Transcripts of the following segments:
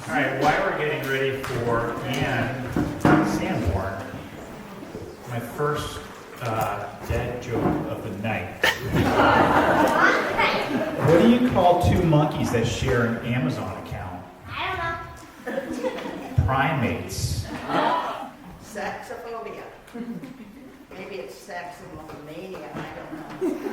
All right, while we're getting ready for Anne Sanborn, my first dad joke of the night. What do you call two monkeys that share an Amazon account? I don't know. Primates. Saxophobia. Maybe it's saxophomania, I don't know.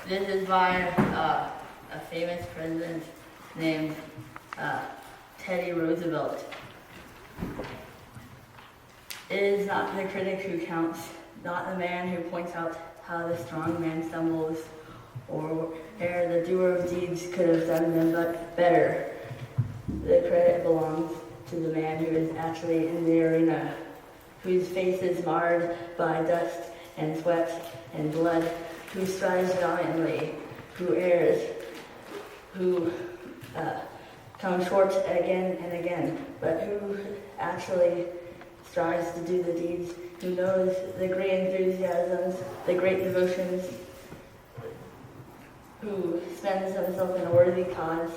This is by a famous president named Teddy Roosevelt. It is not the critic who counts, not the man who points out how the strong man stumbles, or ere the doer of deeds could have done them but better. The credit belongs to the man who is actually in the arena, whose face is marred by dust and sweat and blood, who strives valiantly, who errs, who comes short again and again, but who actually strives to do the deeds, who knows the great enthusiasms, the great devotions, who spends himself in a worthy cause,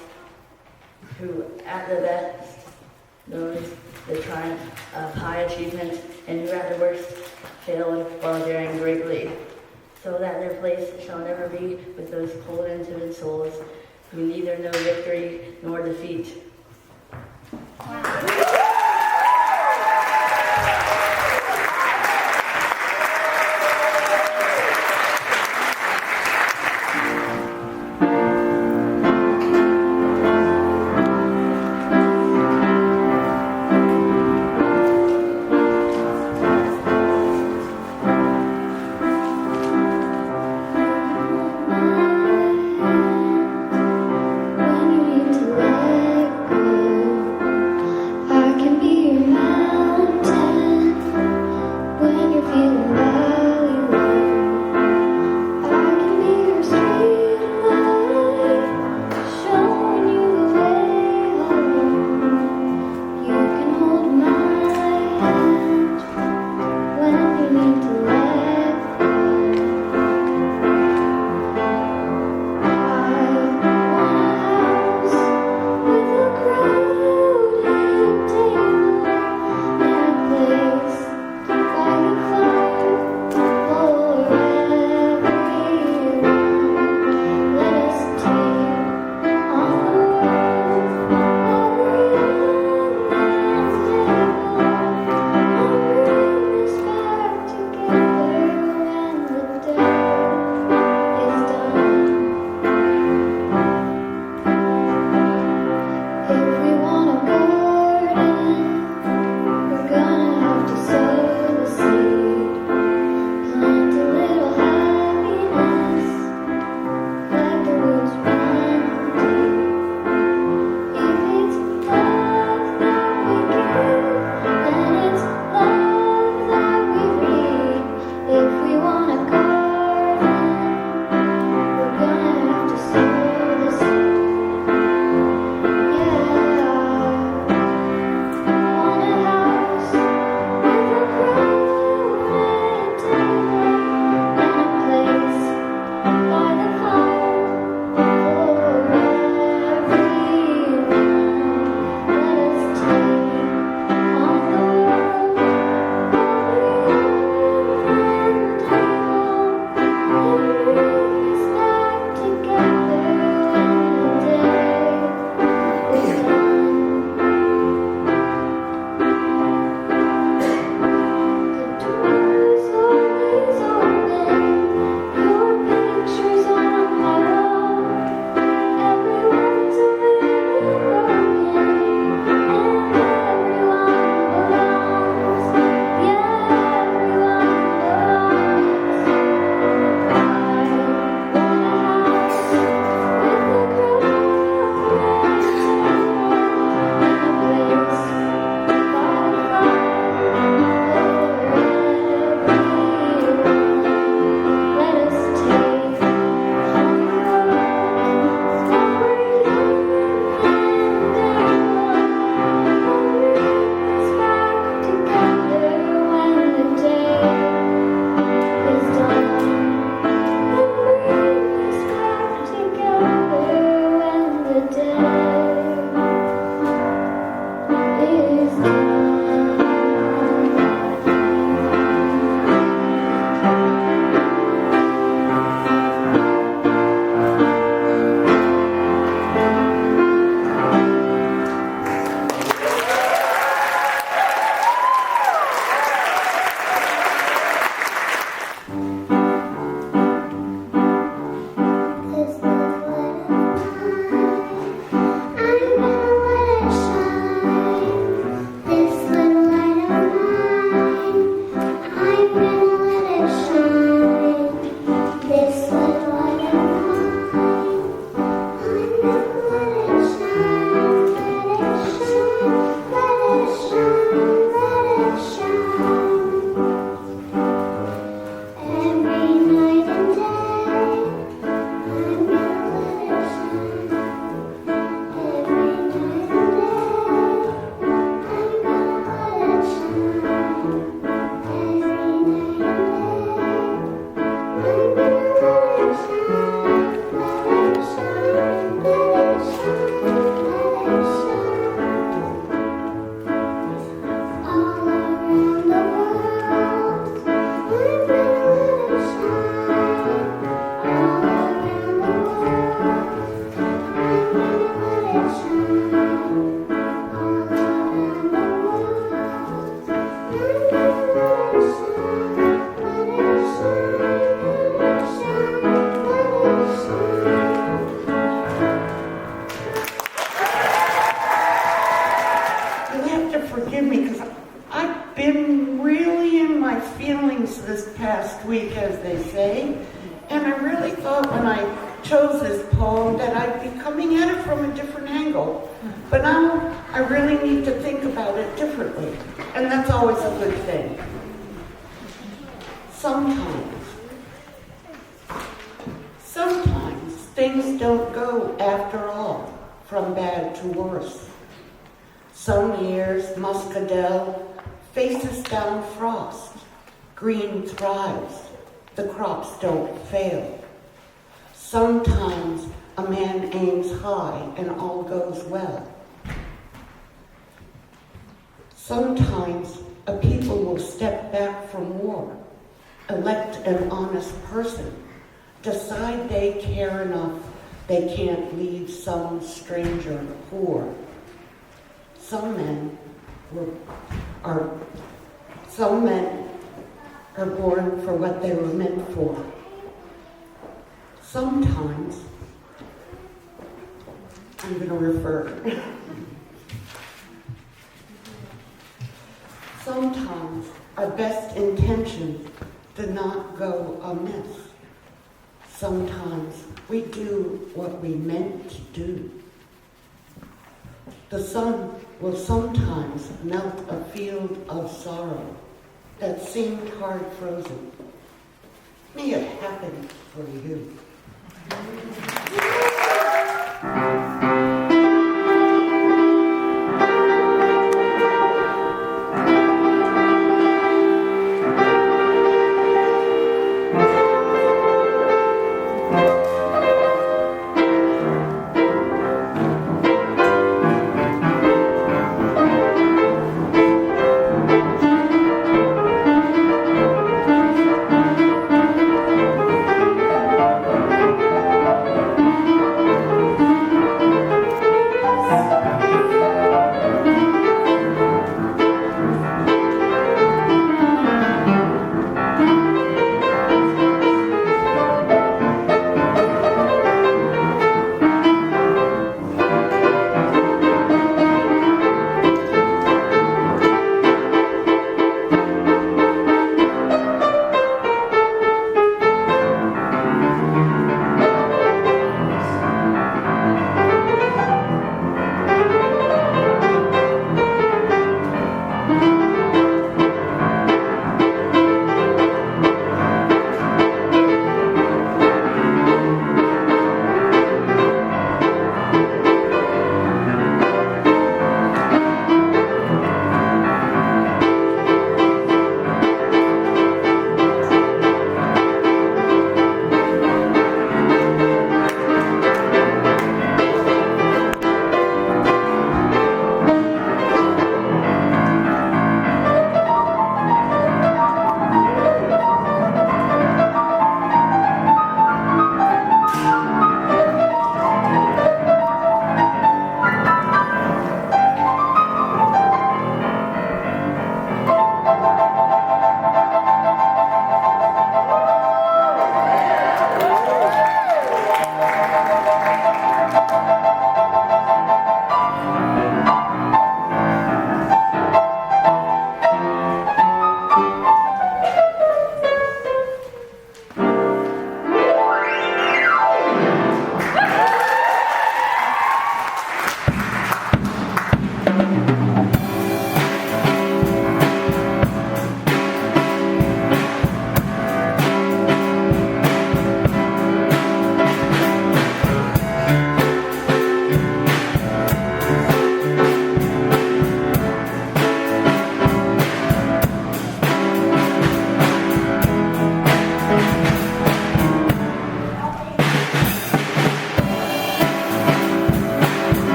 who at the best knows the triumph of high achievement, and who at the worst failed while daring greatly, so that their place shall never be with those cold and timid souls who neither know victory nor defeat. When you need to let past week, as they say, and I really thought when I chose this poem that I'd be coming at it from a different angle. But now I really need to think about it differently, and that's always a good thing. Sometimes things don't go after all, from bad to worse. Some years muscadel faces down frost, green thrives, the crops don't fail. Sometimes a man aims high and all goes well. Sometimes a people will step back from war, elect an honest person, decide they care enough they can't leave some stranger poor. Some men are born for what they were meant for. Sometimes, I'm going to refer. Sometimes our best intentions do not go amiss. Sometimes we do what we meant to do. The sun will sometimes melt a field of sorrow that seemed hard frozen. May it happen for you.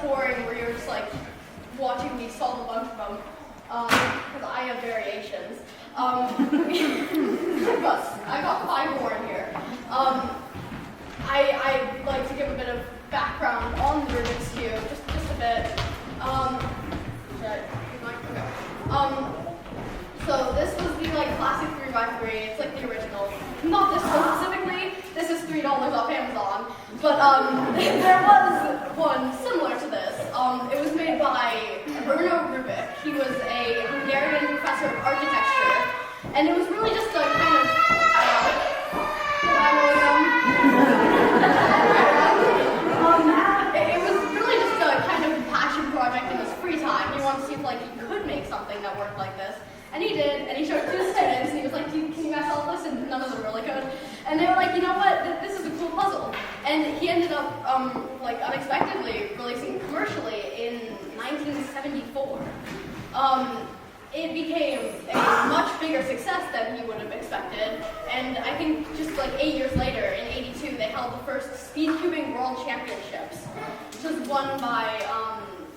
boring where you're just like watching me solve a bunch of them, because I have variations. I got 5 more in here. I'd like to give a bit of background on the Rubik's Cube, just a bit. Should I keep going? Okay. So this was the classic 3x3. It's like the original. Not this one specifically. This is $3 off Amazon. But there was one similar to this. It was made by Erno Rubik. He was a Hungarian professor of architecture, and it was really just a kind of it was really just a kind of passion project in his free time. He wanted to see if he could make something that worked like this. And he did, and he showed it to his students, and he was like, can you guys solve this? And none of them really could. And they were like, you know what, this is a cool puzzle. And he ended up, unexpectedly releasing it commercially in 1974. It became a much bigger success than he would have expected. And I think just 8 years later, in '82, they held the first speed cubing world championships, which was won by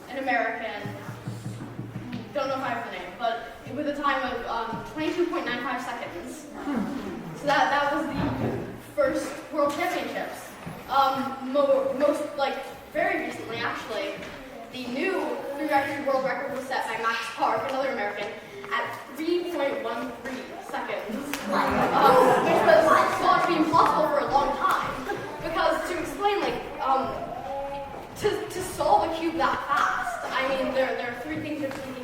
an American. Don't know if I have the name, but with a time of 22.95 seconds. So that was the first world championships. Very recently, actually, the new 3x3 world record was set by Max Park, another American, at 3.13 seconds, which was thought to be impossible for a long time. Because to explain, to solve a cube that fast, I mean, there are 3 things you're taking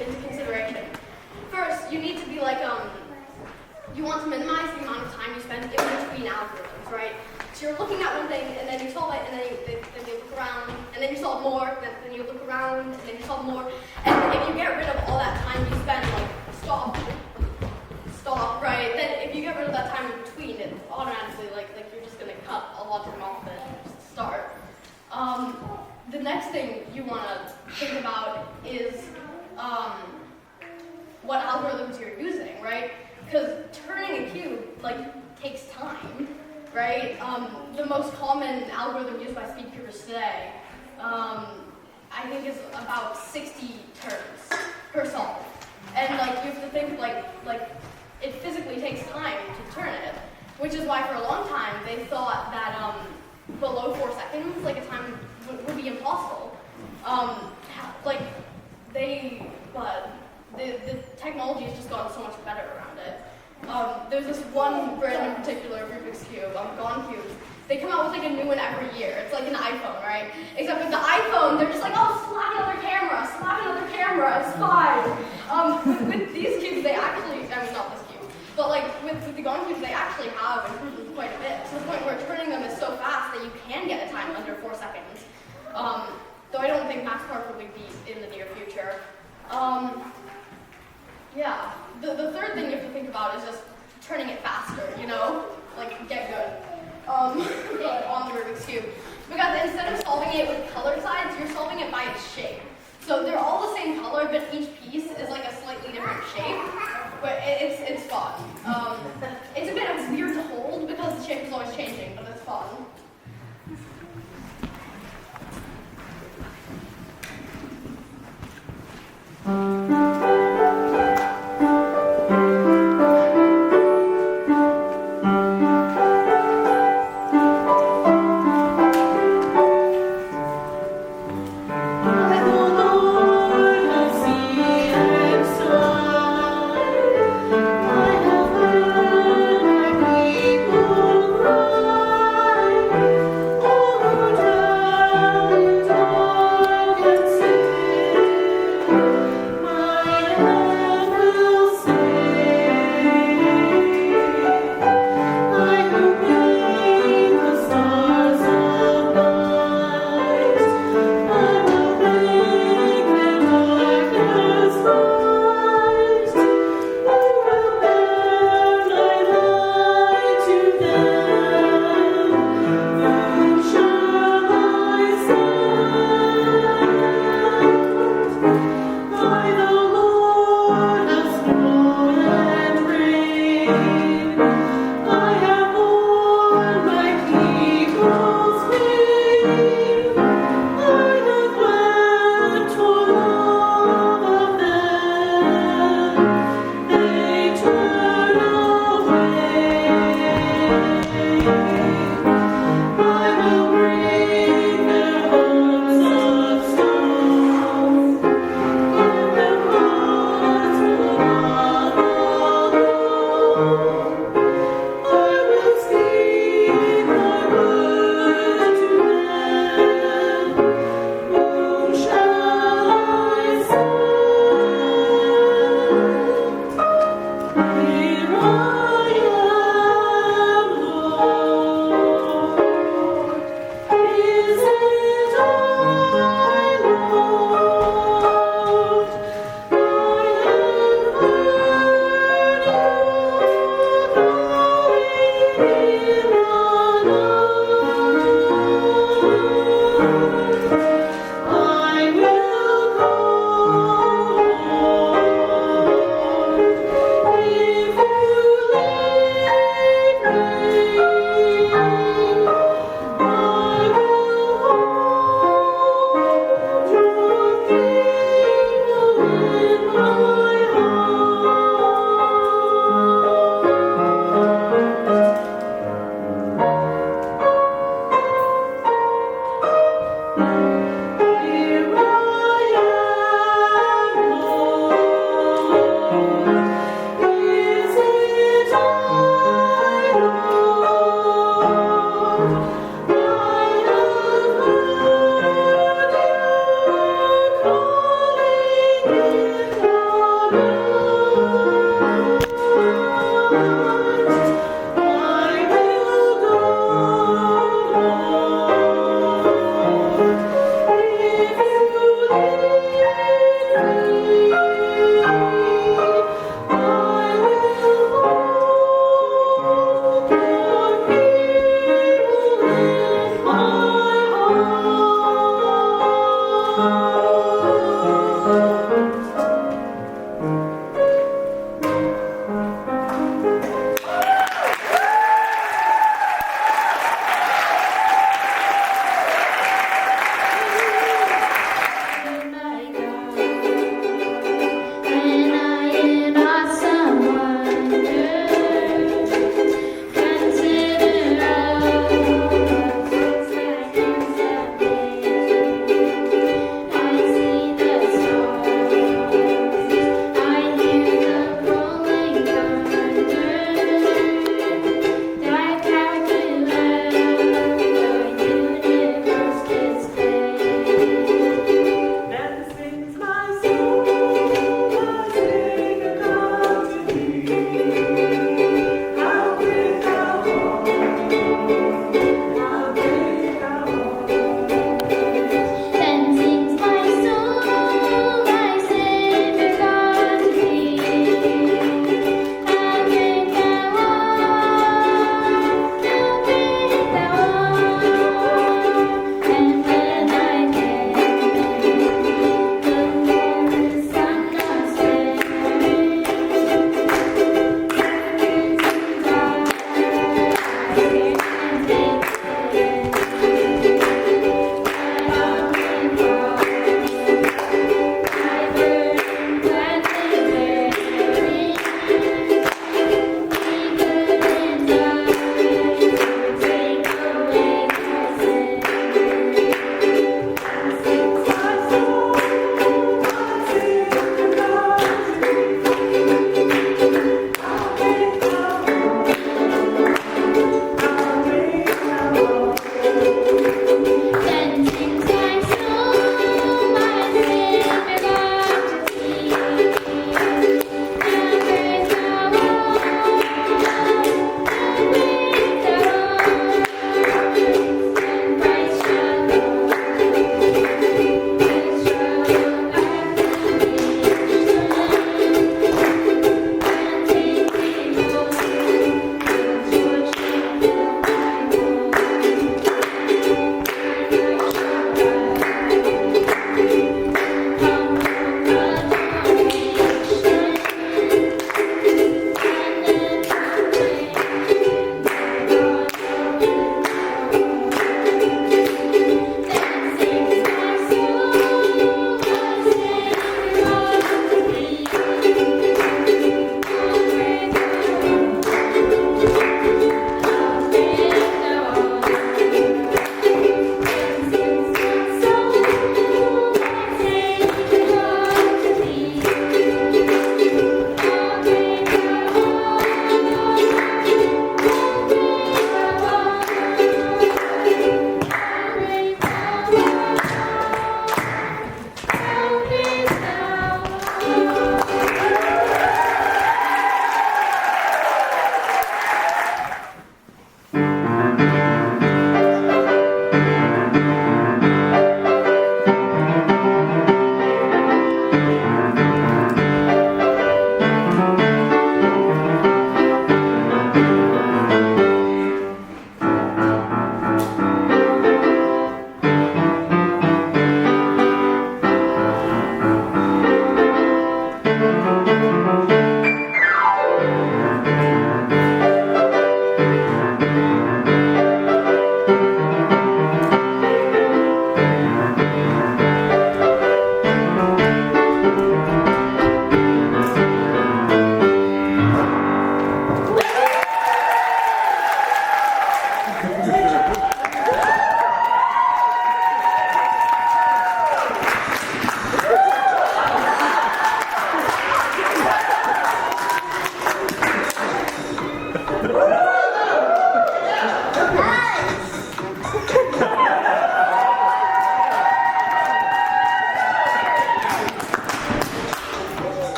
into consideration. First, you need to be you want to minimize the amount of time you spend in between algorithms, right? So you're looking at one thing, and then you solve it, and then you look around, and then you solve more, then you look around, and then you solve more. And if you get rid of all that time you spend, stop, right? Then if you get rid of that time in between, it automatically, you're just going to cut a lot of time off it just to start. The next thing you want to think about is what algorithms you're using, right? Because turning a cube, takes time, right? The most common algorithm used by speed cubers today, I think is about 60 turns per solve. And, you have to think, it physically takes time to turn it, which is why for a long time they thought that below 4 seconds, a time would be impossible. The technology has just gotten so much better around it. There's this one brand in particular, Rubik's Cube, Gone Cubes. They come out with a new one every year. It's like an iPhone, right? Except with the iPhone, they're just slap another camera, it's fine. With these cubes, they actually, not this cube, but with the Gone Cubes, they actually have improved quite a bit, to the point where turning them is so fast that you can get a time under 4 seconds. Though I don't think Max Park will be in the near future. Yeah, the third thing you have to think about is just turning it faster, get good on the Rubik's Cube. Because instead of solving it with colored sides, you're solving it by its shape. So they're all the same color, but each piece is a slightly different shape. But it's fun. It's a bit weird to hold because the shape is always changing, but it's fun. I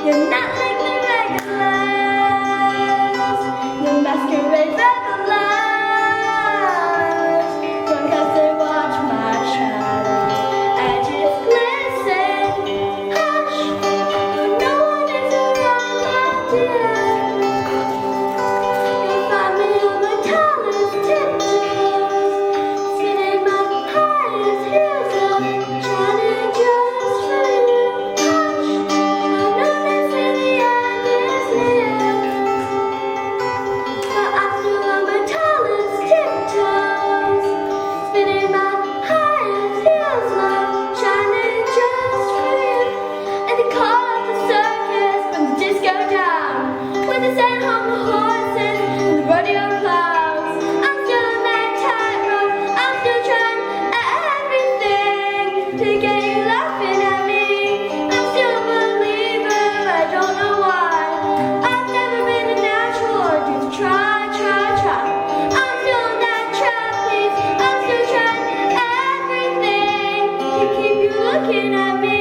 You're not like the regulars, the masquerade revelers. Drunk as they watch my shadow, edges glisten. Hush, no one is around, my dear. You'll find me on my tallest tiptoes, spinning my highest heels up, shining just for you. Hush, I know they say the end is near, but I'm still on my tallest tiptoes, spinning my highest heels up, shining just for you. And they call up the circus when the disco down, when they send home the horses and the rodeo clowns. I'm still on that tightrope, I'm still trying everything to get you laughing at me. I'm still a believer, I don't know why. I've never been a natural, I do try. I'm still on that trapeze, I'm still trying everything to keep you looking at me.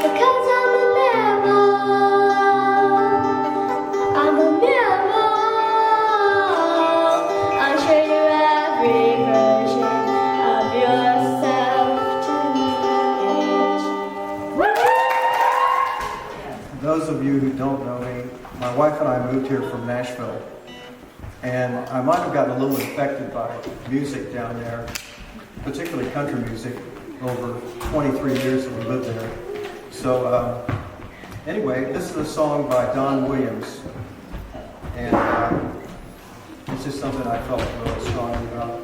Because I'm a mammal, I'm a mammal. I'll show you every version of yourself tonight. Those of you who don't know me, my wife and I moved here from Nashville, and I might have gotten a little infected by music down there, particularly country music, over 23 years that we lived there. So anyway, this is a song by Don Williams, and it's just something I felt really strongly about.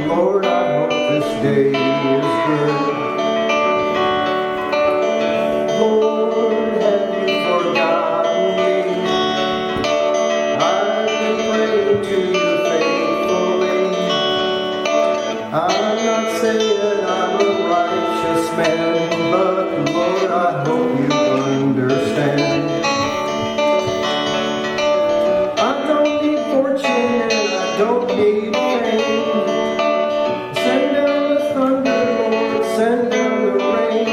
Lord, I hope this day is good. Lord, have you forgotten me? I've been praying to you faithfully. I'm not saying I'm a righteous man, but Lord, I hope you understand. I don't need fortune and I don't need fame. Send down the thunder, Lord, send down the rain.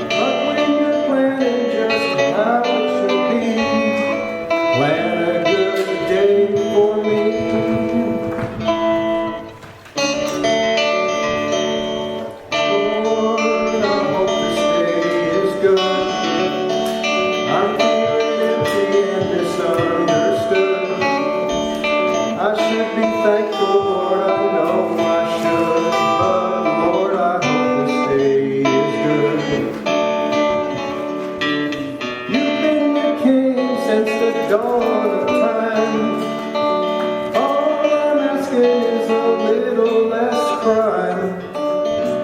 But when you're planning just how it should be, plan a good day for me. Lord, I hope this day is good. I'm feeling empty and misunderstood. I should be thankful, Lord, I know I should, but Lord, I hope this day is good. You've been the king since the dawn of time. All I'm asking is a little less crime.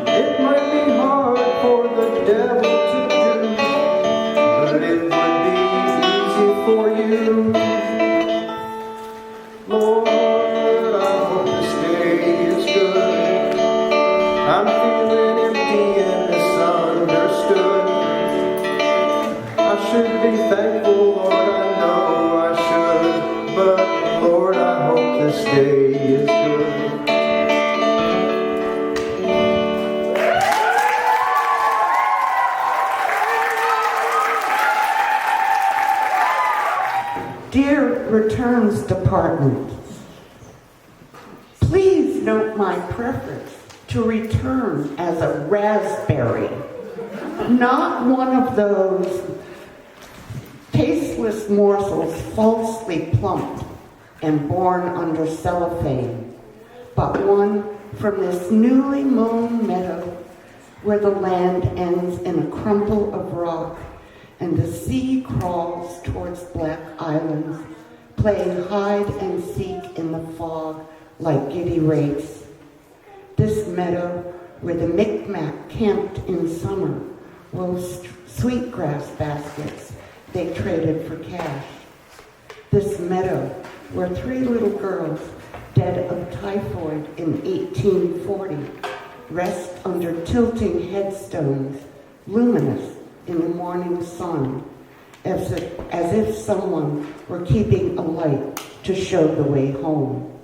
It might be hard for the devil to do, but it would be easy for you. Lord, I hope this day is good. I'm feeling empty and misunderstood. I should be thankful, Lord, I know I should, but Lord, I hope this day is good. Dear Returns Department, please note my preference to return as a raspberry, not one of those tasteless morsels falsely plumped and born under cellophane, but one from this newly mown meadow where the land ends in a crumple of rock and the sea crawls towards black islands, playing hide and seek in the fog like giddy wraiths. This meadow where the Micmac camped in summer wove sweetgrass baskets they traded for cash. This meadow where 3 little girls, dead of typhoid in 1840, rest under tilting headstones, luminous in the morning sun, as if someone were keeping a light to show the way home.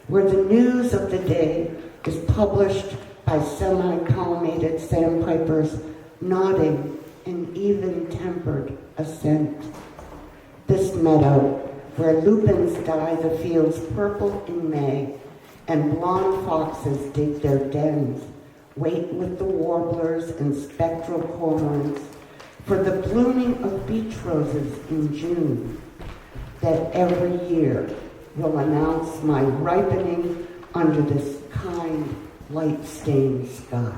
Where the news of the day is published by semi-palmated sandpipers nodding in even-tempered assent. This meadow, where lupins dye the fields purple in May, and blonde foxes dig their dens, wait with the warblers and spectral cormorants for the blooming of beach roses in June, that every year will announce my ripening under this kind, light-stained sky.